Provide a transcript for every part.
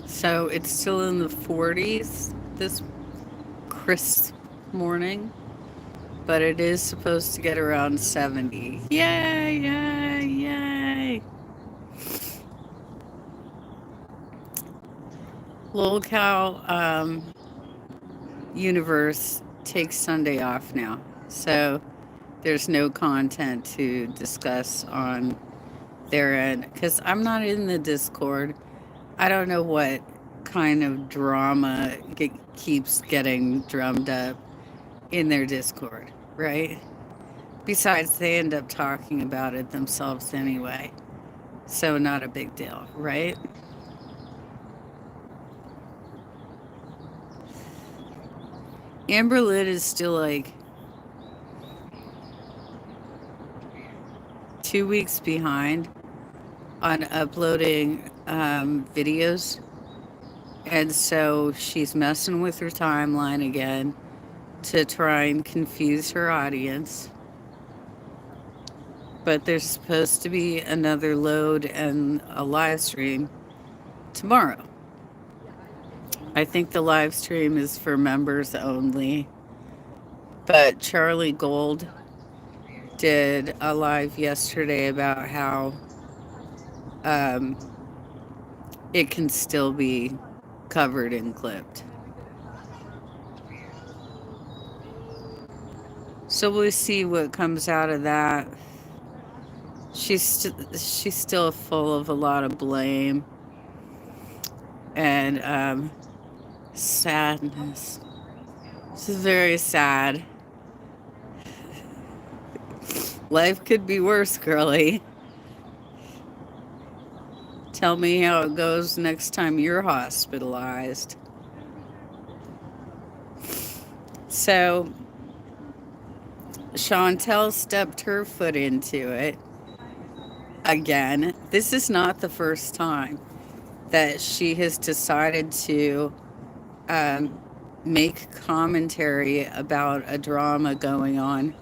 So it's still in the 40s this crisp morning, but it is supposed to get around 70. Yay, yay, yay. Lol Cow Universe takes Sunday off now. So there's no content to discuss on their end because I'm not in the Discord. I don't know what kind of drama keeps getting drummed up in their Discord, right? Besides, they end up talking about it themselves anyway. So, not a big deal, right? Amber Lid is still like 2 weeks behind on uploading videos. And so she's messing with her timeline again to try and confuse her audience. But there's supposed to be another load and a live stream tomorrow. I think the live stream is for members only. But Charlie Gold did a live yesterday about how um, it can still be covered and clipped. So we'll see what comes out of that. She's still full of a lot of blame and sadness. She's very sad. Life could be worse, girlie. Tell me how it goes next time you're hospitalized. So Chantel stepped her foot into it again. This is not the first time that she has decided to um, make commentary about a drama going on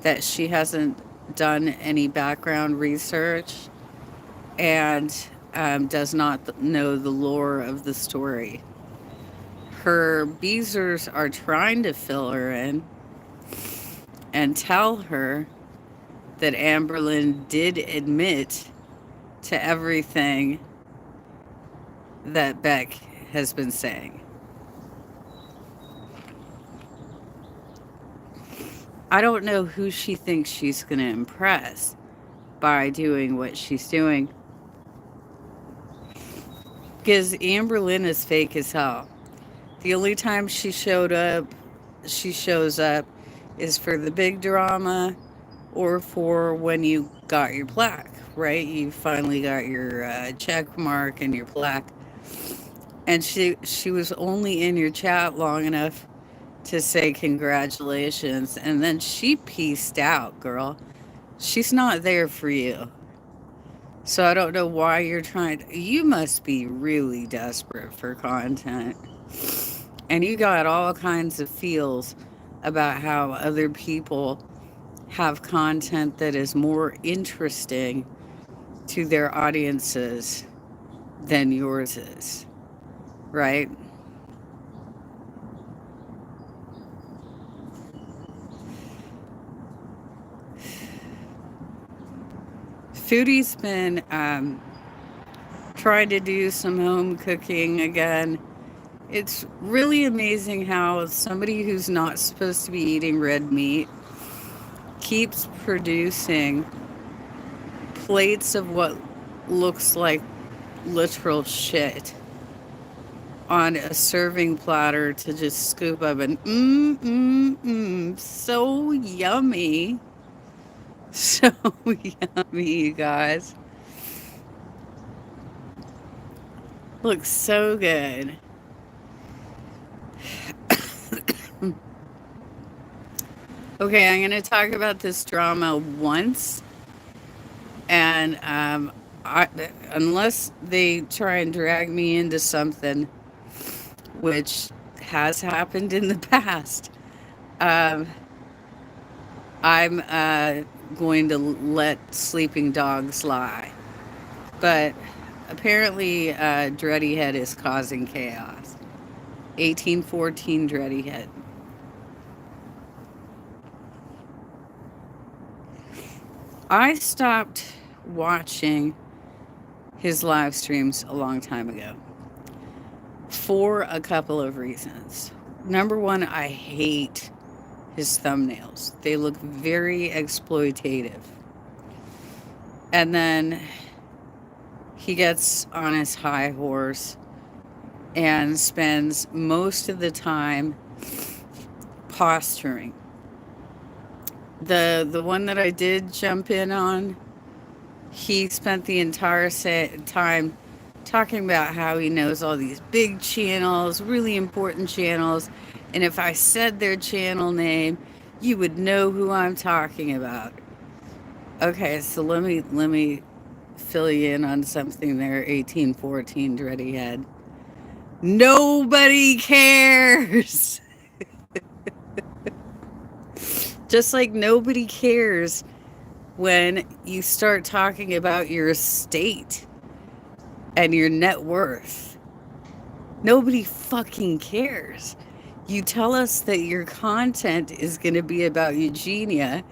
that she hasn't done any background research and does not know the lore of the story. Her Beezers are trying to fill her in and tell her that Amberlynn did admit to everything that Beck has been saying. I don't know who she thinks she's going to impress by doing what she's doing because Amberlynn is fake as hell. The only time she shows up is for the big drama or for when you got your plaque, right? You finally got your check mark and your plaque. And she was only in your chat long enough to say congratulations, and then she pieced out, girl. She's not there for you. So I don't know why you're trying to, you must be really desperate for content. And you got all kinds of feels about how other people have content that is more interesting to their audiences than yours is, right? Foodie's been trying to do some home cooking again. It's really amazing how somebody who's not supposed to be eating red meat keeps producing plates of what looks like literal shit on a serving platter to just scoop up and so yummy. So yummy, you guys. Looks so good. Okay, I'm going to talk about this drama once, and unless they try and drag me into something, which has happened in the past, um, I'm going to let sleeping dogs lie. But apparently, Dreddy Head is causing chaos. 1814 Dreddy Head. I stopped watching his live streams a long time ago for a couple of reasons. Number one, I hate his thumbnails. They look very exploitative. And then he gets on his high horse and spends most of the time posturing. The one that I did jump in on, he spent the entire time talking about how he knows all these big channels, really important channels, and if I said their channel name, you would know who I'm talking about. Okay, so let me fill you in on something there. 1814 Dreddy Head. Nobody cares. Just like nobody cares when you start talking about your estate and your net worth. Nobody fucking cares. You tell us that your content is going to be about Eugenia,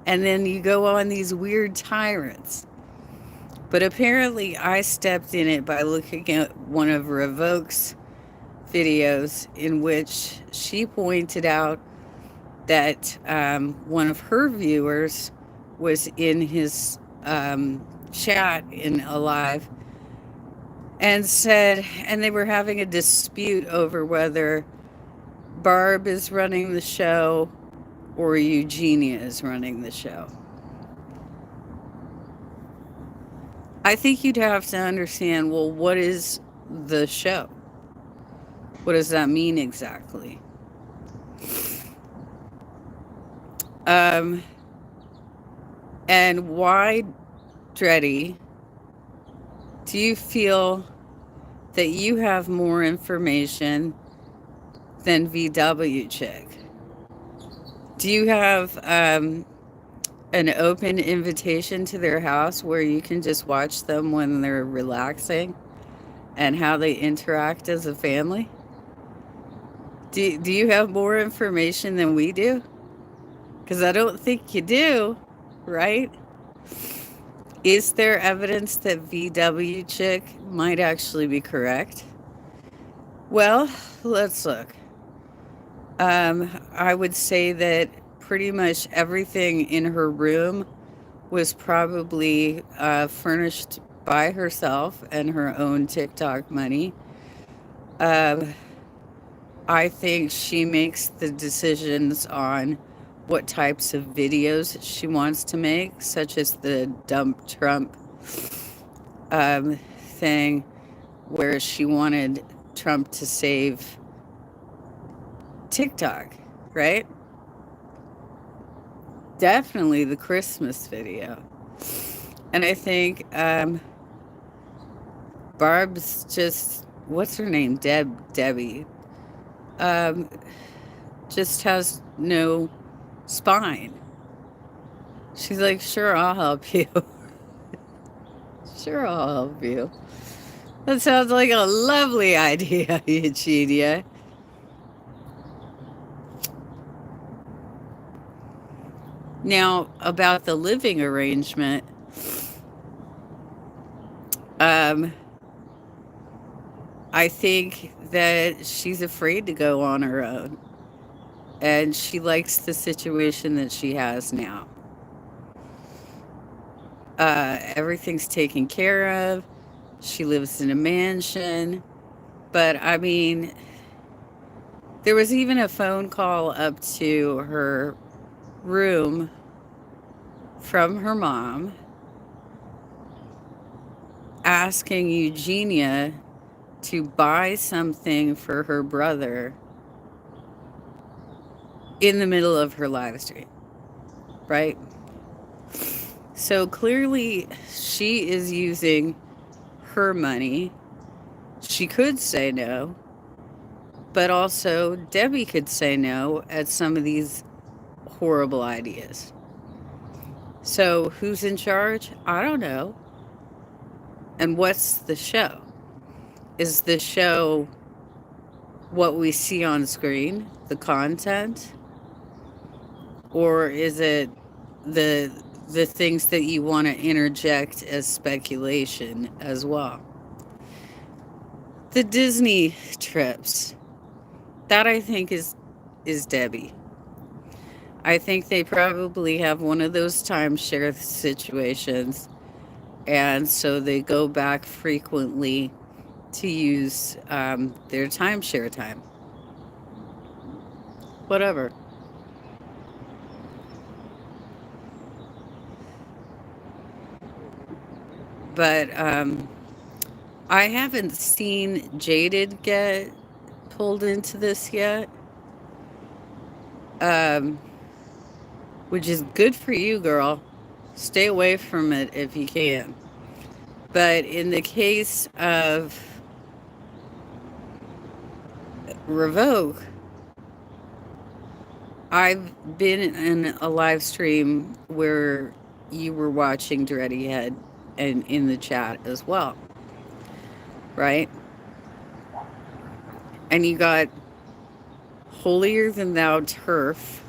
and then you go on these weird tyrants. But apparently I stepped in it by looking at one of Revoke's videos in which she pointed out that one of her viewers was in his chat in a live and said, and they were having a dispute over whether Barb is running the show or Eugenia is running the show. I think you'd have to understand, well, what is the show? What does that mean exactly? And why, Dreddy, do you feel that you have more information than VW Chick? Do you have an open invitation to their house where you can just watch them when they're relaxing and how they interact as a family? Do you have more information than we do? Because I don't think you do, right? Is there evidence that VW Chick might actually be correct? Well, let's look. I would say that pretty much everything in her room was probably furnished by herself and her own TikTok money. I think she makes the decisions on what types of videos she wants to make, such as the Dump Trump thing, where she wanted Trump to save TikTok, right? Definitely the Christmas video. And I think Barb's just, what's her name? Debbie. Just has no spine. She's like, sure, I'll help you. Sure, I'll help you. That sounds like a lovely idea, Eugenia. Now, about the living arrangement, I think that she's afraid to go on her own. And she likes the situation that she has now. Everything's taken care of. She lives in a mansion. But, I mean, there was even a phone call up to her room from her mom asking Eugenia to buy something for her brother in the middle of her live stream, right? So clearly she is using her money. She could say no, but also Debbie could say no at some of these horrible ideas. So who's in charge? I don't know. And what's the show? Is the show what we see on screen, the content, or is it the the things that you want to interject as speculation as well? The Disney trips. That I think is Debbie. I think they probably have one of those timeshare situations, and so they go back frequently to use their timeshare time. Whatever. But I haven't seen Jaded get pulled into this yet, um, which is good for you, girl. Stay away from it if you can. But in the case of Revoke, I've been in a live stream where you were watching Dreddy Head and in the chat as well, right? And you got holier than thou turf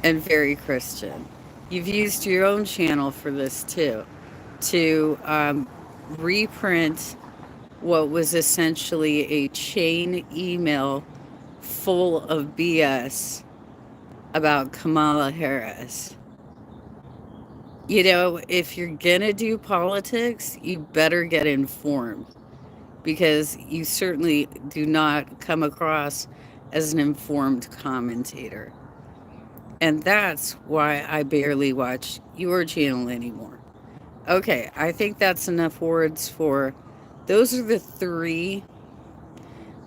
and very Christian. You've used your own channel for this too, to reprint what was essentially a chain email full of BS about Kamala Harris. You know, if you're gonna do politics, you better get informed, because you certainly do not come across as an informed commentator. And that's why I barely watch your channel anymore. Okay, I think that's enough words for. Those are the three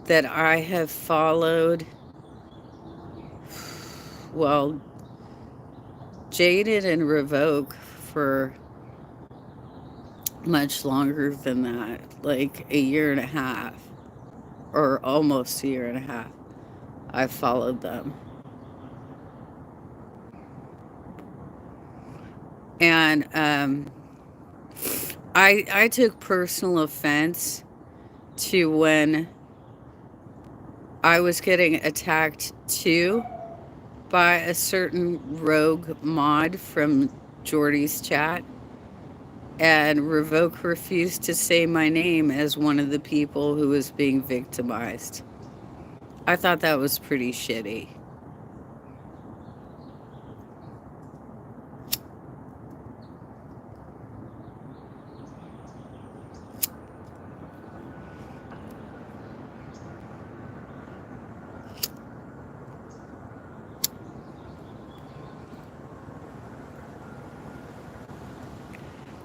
that I have followed. Well, Jaded and Revoke for much longer than that, like a year and a half, or almost a year and a half. I've followed them. And I took personal offense to when I was getting attacked too by a certain rogue mod from Jordy's chat, and Revoke refused to say my name as one of the people who was being victimized. I thought that was pretty shitty.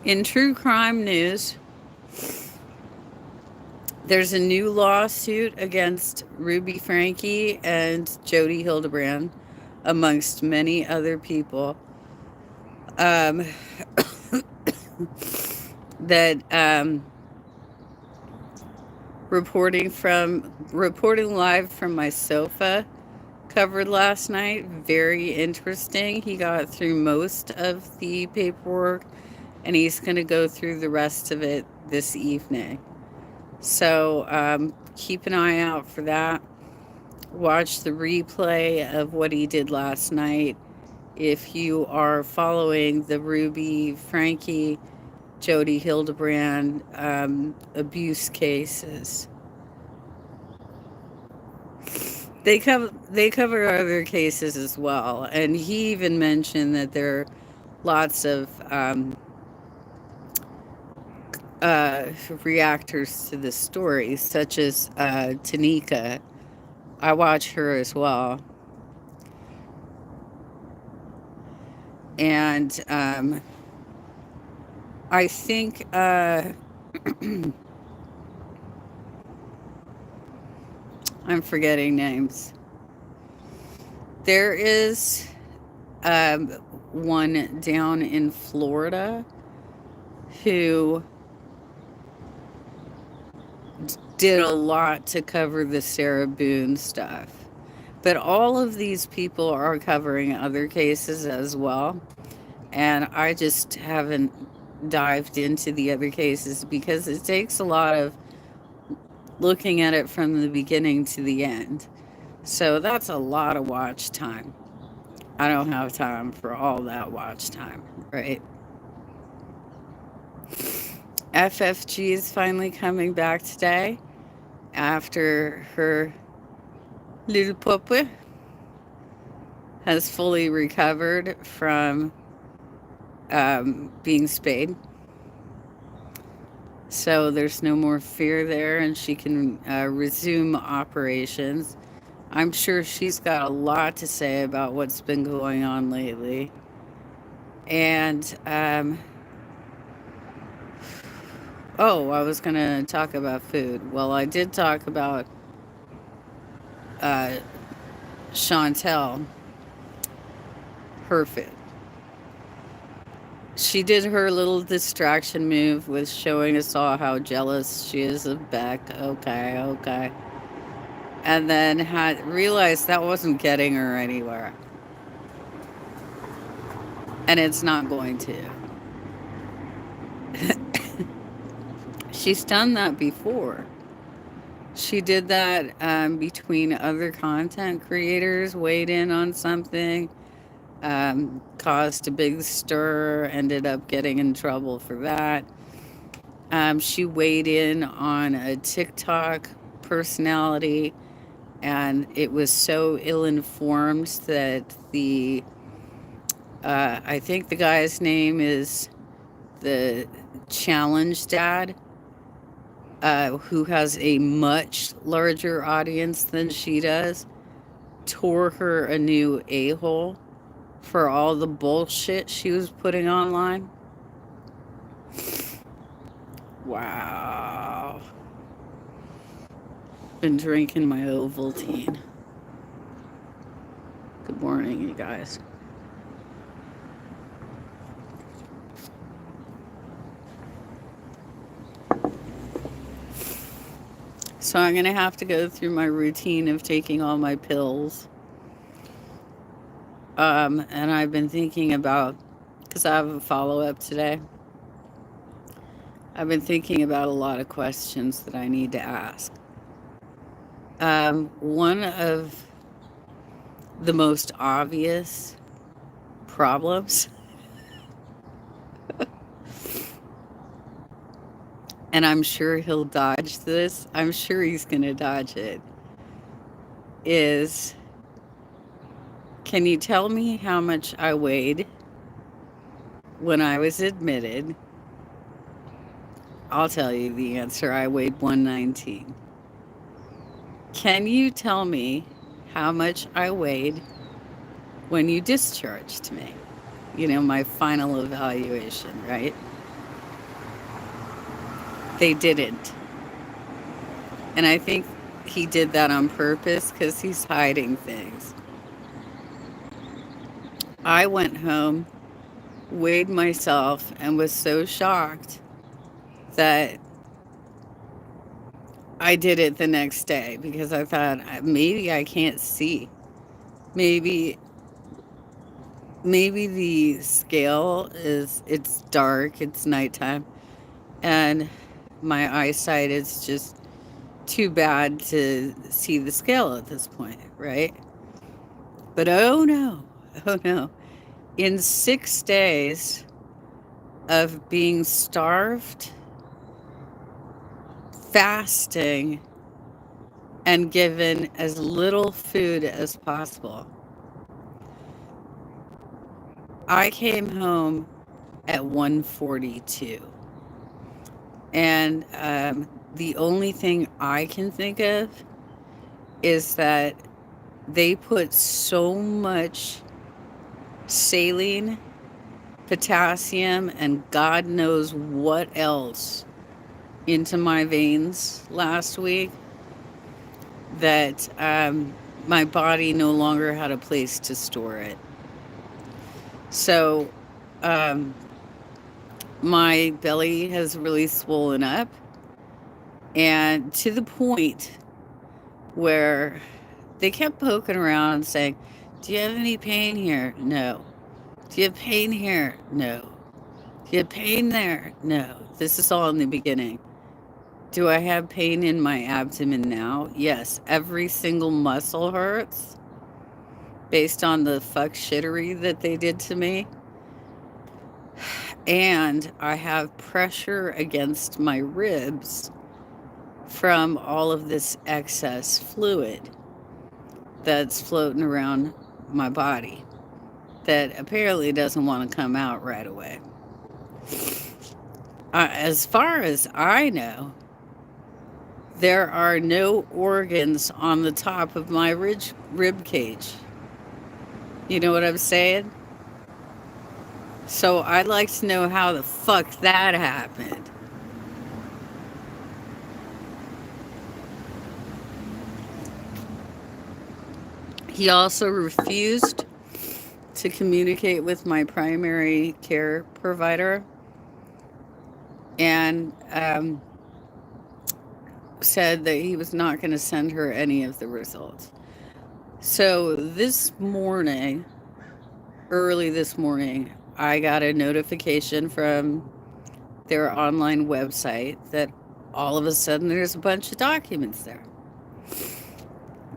In true crime news, there's a new lawsuit against Ruby Franke and Jody Hildebrand, amongst many other people, um, that reporting live from my sofa covered last night. Very interesting. He got through most of the paperwork, and he's going to go through the rest of it this evening. So keep an eye out for that. Watch the replay of what he did last night if you are following the Ruby Franke, Jody Hildebrand abuse cases. They cover other cases as well, and he even mentioned that there are lots of reactors to this story, such as Tanika. I watch her as well. And I think I'm forgetting names. There is one down in Florida who did a lot to cover the Sarah Boone stuff. But all of these people are covering other cases as well. And I just haven't dived into the other cases because it takes a lot of looking at it from the beginning to the end. So that's a lot of watch time. I don't have time for all that watch time, right? FFG is finally coming back today after her little puppy has fully recovered from being spayed. So there's no more fear there, and she can resume operations. I'm sure she's got a lot to say about what's been going on lately. And, oh, I was going to talk about food. Well, I did talk about uh, Chantel, her food. She did her little distraction move with showing us all how jealous she is of Beck. Okay, okay. And then had realized that wasn't getting her anywhere. And it's not going to. She's done that before. She did that between other content creators, weighed in on something, caused a big stir, ended up getting in trouble for that. She weighed in on a TikTok personality, and it was so ill-informed that I think the guy's name is the Challenge Dad, who has a much larger audience than she does, tore her a new a-hole for all the bullshit she was putting online. Wow. Been drinking my Ovaltine. Good morning, you guys. So I'm going to have to go through my routine of taking all my pills. And I've been thinking about, because I have a follow-up today, I've been thinking about a lot of questions that I need to ask. One of the most obvious problems, and I'm sure he'll dodge this, I'm sure he's going to dodge it, is, can you tell me how much I weighed when I was admitted? I'll tell you the answer. I weighed 119. Can you tell me how much I weighed when you discharged me? You know, my final evaluation, right? They didn't. And I think he did that on purpose because he's hiding things. I went home, weighed myself, and was so shocked that I did it the next day because I thought maybe I can't see. Maybe the scale it's dark, it's nighttime, and my eyesight is just too bad to see the scale at this point, right? But oh no. In 6 days of being starved, fasting, and given as little food as possible, I came home at 142. And the only thing I can think of is that they put so much saline, potassium, and God knows what else into my veins last week that my body no longer had a place to store it. So my belly has really swollen up, and to the point where they kept poking around and saying, do you have any pain here? No. Do you have pain here? No. Do you have pain there? No. This is all in the beginning. Do I have pain in my abdomen now? Yes. Every single muscle hurts based on the fuck shittery that they did to me. And I have pressure against my ribs from all of this excess fluid that's floating around my body that apparently doesn't want to come out right away. As far as I know, there are no organs on the top of my rib cage. You know what I'm saying? So I'd like to know how the fuck that happened. He also refused to communicate with my primary care provider and said that he was not going to send her any of the results. So this morning, early this morning, I got a notification from their online website that all of a sudden there's a bunch of documents there.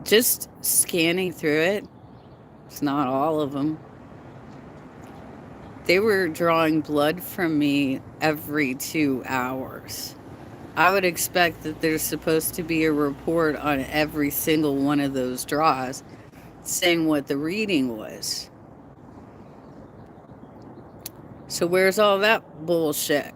Just scanning through it, it's not all of them. They were drawing blood from me every 2 hours. I would expect that there's supposed to be a report on every single one of those draws saying what the reading was. So where's all that bullshit?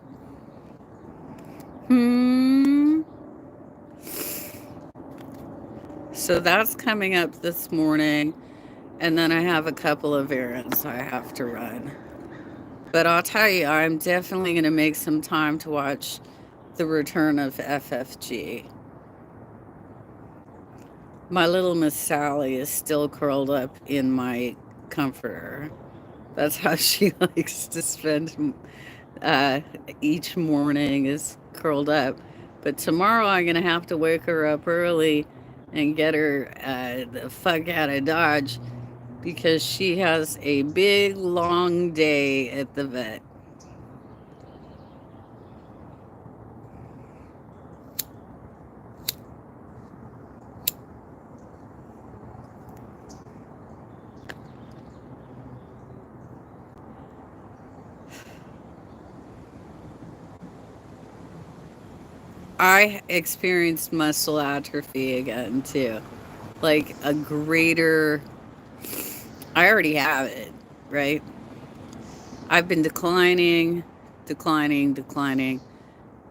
So that's coming up this morning, and then I have a couple of errands I have to run. But I'll tell you, I'm definitely going to make some time to watch the return of FFG. My little Miss Sally is still curled up in my comforter. That's how she likes to spend each morning, is curled up. But tomorrow I'm going to have to wake her up early and get her the fuck out of Dodge because she has a big, long day at the vet. I experienced muscle atrophy again, too. Like a greater. I already have it, right? I've been declining.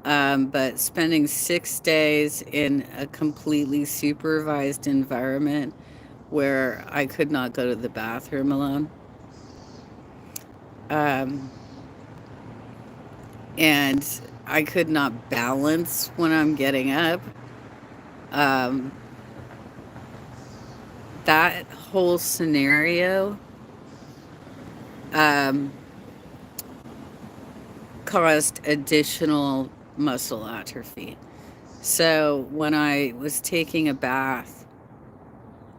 But spending 6 days in a completely supervised environment where I could not go to the bathroom alone. And I could not balance when I'm getting up. That whole scenario caused additional muscle atrophy. So when I was taking a bath,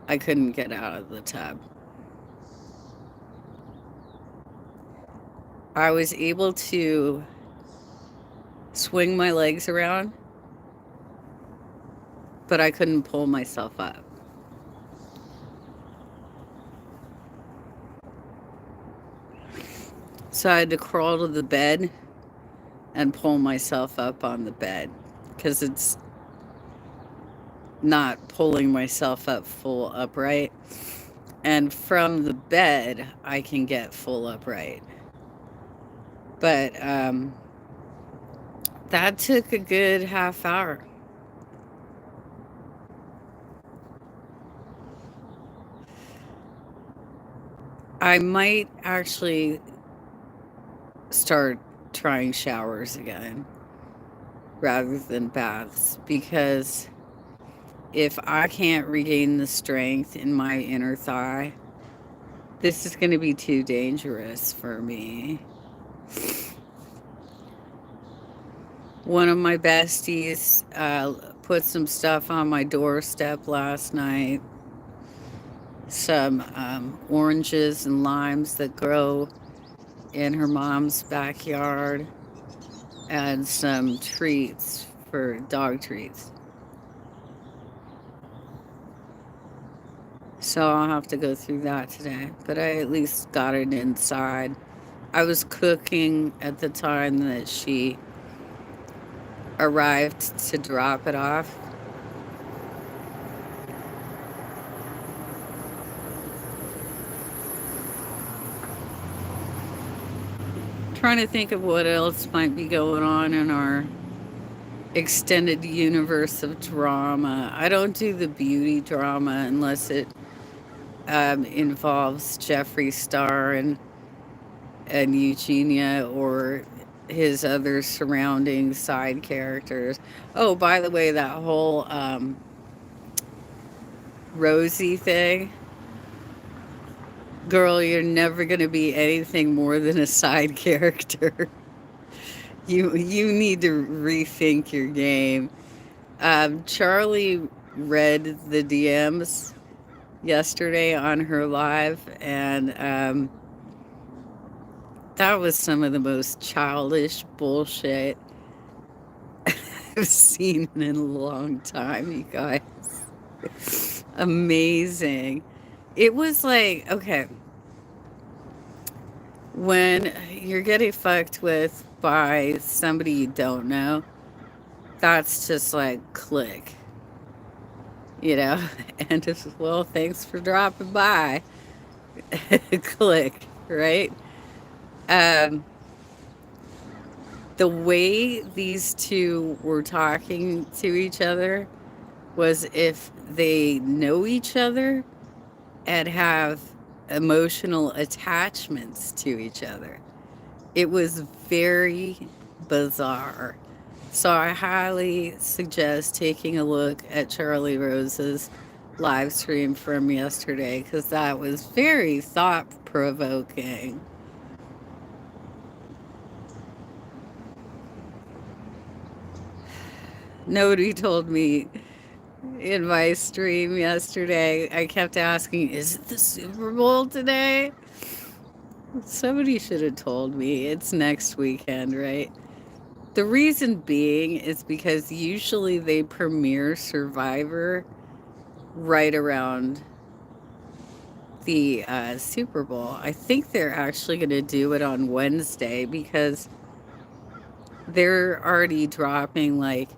I couldn't get out of the tub. I was able to swing my legs around, but I couldn't pull myself up. So I had to crawl to the bed and pull myself up on the bed because it's not pulling myself up full upright. And from the bed, I can get full upright. But that took a good half hour. I might actually start trying showers again rather than baths, because if I can't regain the strength in my inner thigh, this is going to be too dangerous for me. One of my besties put some stuff on my doorstep last night. Some oranges and limes that grow in her mom's backyard and some treats for dog treats. So I'll have to go through that today. But I at least got it inside. I was cooking at the time that she arrived to drop it off. Trying to think of what else might be going on in our extended universe of drama. I don't do the beauty drama unless it involves Jeffree Star and Eugenia or his other surrounding side characters. Oh, by the way, that whole Rosie thing, girl, you're never going to be anything more than a side character. You need to rethink your game. Charlie read the DMs yesterday on her live, and that was some of the most childish bullshit I've seen in a long time, you guys. Amazing. It was like, okay, when you're getting fucked with by somebody you don't know, that's just like click, you know? And just, well, thanks for dropping by. Click, right? Um, the way these two were talking to each other was if they know each other and have emotional attachments to each other. It was very bizarre. So I highly suggest taking a look at Charlie Rose's live stream from yesterday because that was very thought-provoking. Nobody told me in my stream yesterday. I kept asking, is it the Super Bowl today? Somebody should have told me. It's next weekend, right? The reason being is because usually they premiere Survivor right around the Super Bowl. I think they're actually going to do it on Wednesday because they're already dropping like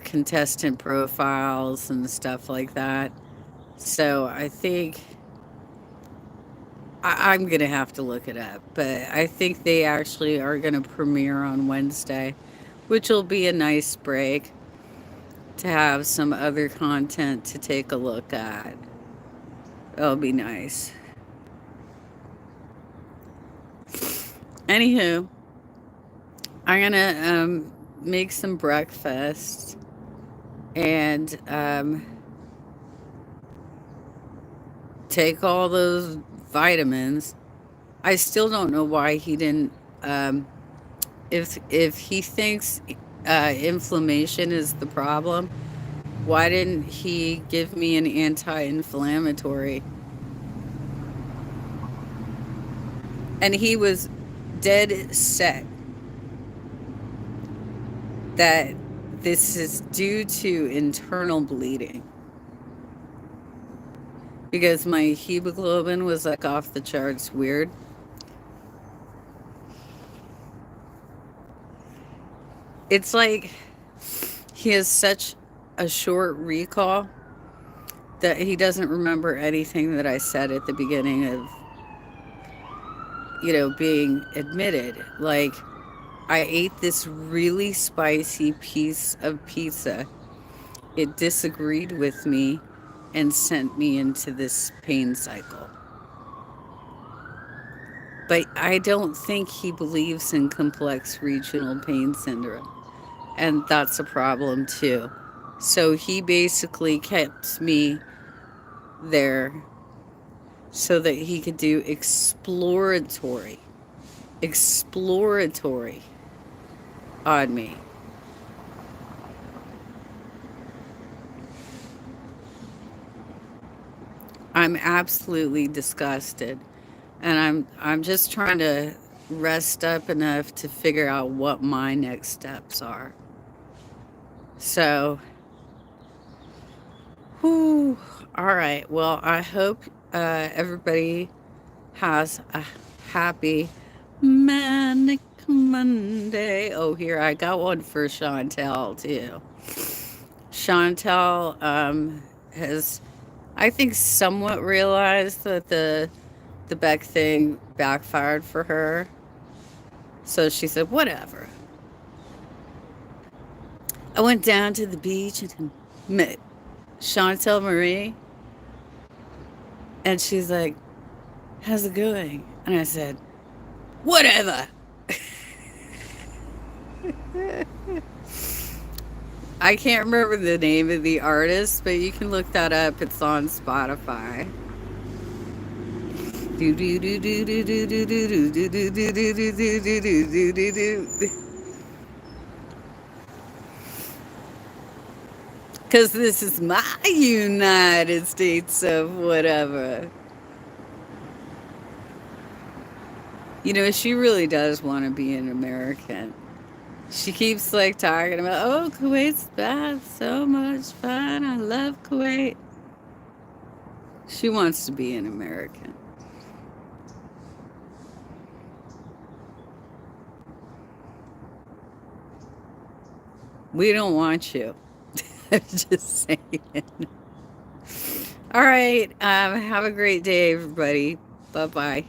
contestant profiles and stuff like that. So I think I'm going to have to look it up, but I think they actually are going to premiere on Wednesday, which will be a nice break to have some other content to take a look at. It'll be nice. Anywho, I'm going to make some breakfast and take all those vitamins. I still don't know why he didn't. If he thinks inflammation is the problem, why didn't he give me an anti-inflammatory? And he was dead set that this is due to internal bleeding. Because my hemoglobin was like off the charts weird. It's like he has such a short recall that he doesn't remember anything that I said at the beginning of, being admitted. Like, I ate this really spicy piece of pizza. It disagreed with me and sent me into this pain cycle. But I don't think he believes in complex regional pain syndrome. And that's a problem too. So he basically kept me there so that he could do exploratory on me. I'm absolutely disgusted and I'm just trying to rest up enough to figure out what my next steps are. So, whew, all right. Well, I hope everybody has a happy Manic Monday. Oh, here, I got one for Chantel, too. Chantel has, I think, somewhat realized that the Beck thing backfired for her. So she said, whatever. I went down to the beach and met Chantel Marie, and she's like, how's it going? And I said, whatever. I can't remember the name of the artist, but you can look that up. It's on Spotify. Because this is my United States of whatever. You know, she really does want to be an American. She keeps like talking about, oh, Kuwait's bad, so much fun. I love Kuwait. She wants to be an American. We don't want you. Just saying. All right. Have a great day, everybody. Bye bye.